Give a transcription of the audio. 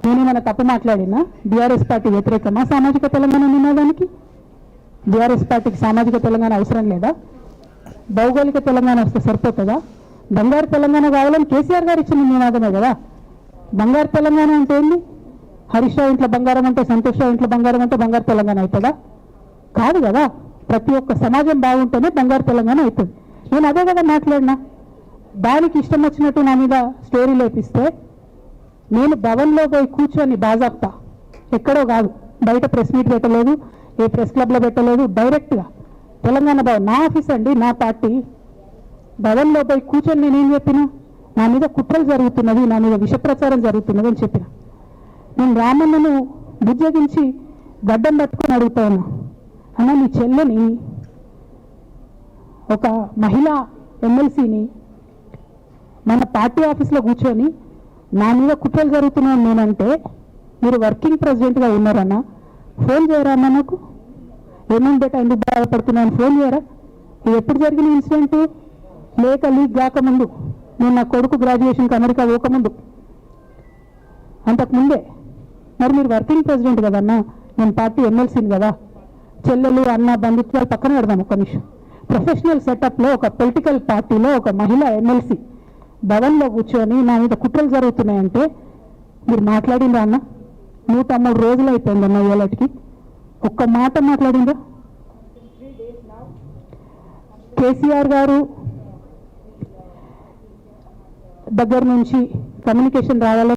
నేనేమైనా తప్పు మాట్లాడినా? బీఆర్ఎస్ పార్టీ వ్యతిరేకమా సామాజిక తెలంగాణ నినాదానికి? బీఆర్ఎస్ పార్టీకి సామాజిక తెలంగాణ అవసరం లేదా? భౌగోళిక తెలంగాణ వస్తే సరిపోతుందా? బంగారు తెలంగాణ కావాలని కేసీఆర్ గారు ఇచ్చిన నినాదమే కదా. బంగారు తెలంగాణ అంటే ఏంది? హరీష్ రావు ఇంట్లో బంగారం అంటే, సంతోష్ రావు ఇంట్లో బంగారం అంటే బంగారు తెలంగాణ అవుతుందా? కాదు కదా. ప్రతి ఒక్క సమాజం బాగుంటేనే బంగారు తెలంగాణ అవుతుంది. నేను అదే కదా మాట్లాడినా. దానికి ఇష్టం వచ్చినట్టు నా మీద స్టోరీ లేపిస్తే నేను భవన్లో పోయి కూర్చొని బాజాప్తా, ఎక్కడో కాదు, బయట ప్రెస్ మీట్ పెట్టలేదు, ఏ ప్రెస్ క్లబ్లో పెట్టలేదు, డైరెక్ట్గా తెలంగాణ భవన్ నా ఆఫీస్ అండి, నా పార్టీ భవన్లో పోయి కూర్చొని నేనేం చెప్పిన? నా మీద కుట్రలు జరుగుతున్నది, నా మీద విషప్రచారం జరుగుతున్నది అని చెప్పిన. నేను రామన్నను బుజ్జగించి గడ్డం పట్టుకొని అడుగుతాను, అన్న నీ చెల్లెని, ఒక మహిళా ఎమ్మెల్సీని మన పార్టీ ఆఫీస్లో కూర్చొని నా మీద కుట్రలు జరుగుతున్నాయని నేనంటే మీరు వర్కింగ్ ప్రెసిడెంట్గా ఉన్నారన్నా? ఫోన్ చేయరా అన్న? నాకు ఏమేమి బేటా ఎందుకు బాధపడుతున్నాను ఫోన్ చేయరా? ఇది ఎప్పుడు జరిగిన ఇన్సిడెంట్? లీక్ కాకముందు, నేను నా కొడుకు గ్రాడ్యుయేషన్కి అమెరికా పోకముందు, అంతకుముందే. మరి మీరు వర్కింగ్ ప్రెసిడెంట్ కదన్నా, నేను పార్టీ ఎమ్మెల్సీని కదా. చెల్లెలు అన్న బంధుత్వాలు పక్కన పెడదాం ఒక నిమిషం. ప్రొఫెషనల్ సెటప్లో ఒక పొలిటికల్ పార్టీలో ఒక మహిళా ఎమ్మెల్సీ భవన్లో కూర్చొని నా మీద కుట్రలు జరుగుతున్నాయంటే మీరు మాట్లాడిందా అన్న? 103 రోజులు అయిపోయిందన్న ఇవాళకి, ఒక్క మాట మాట్లాడిందా? కేసీఆర్ గారు దగ్గర నుంచి కమ్యూనికేషన్ రావాలని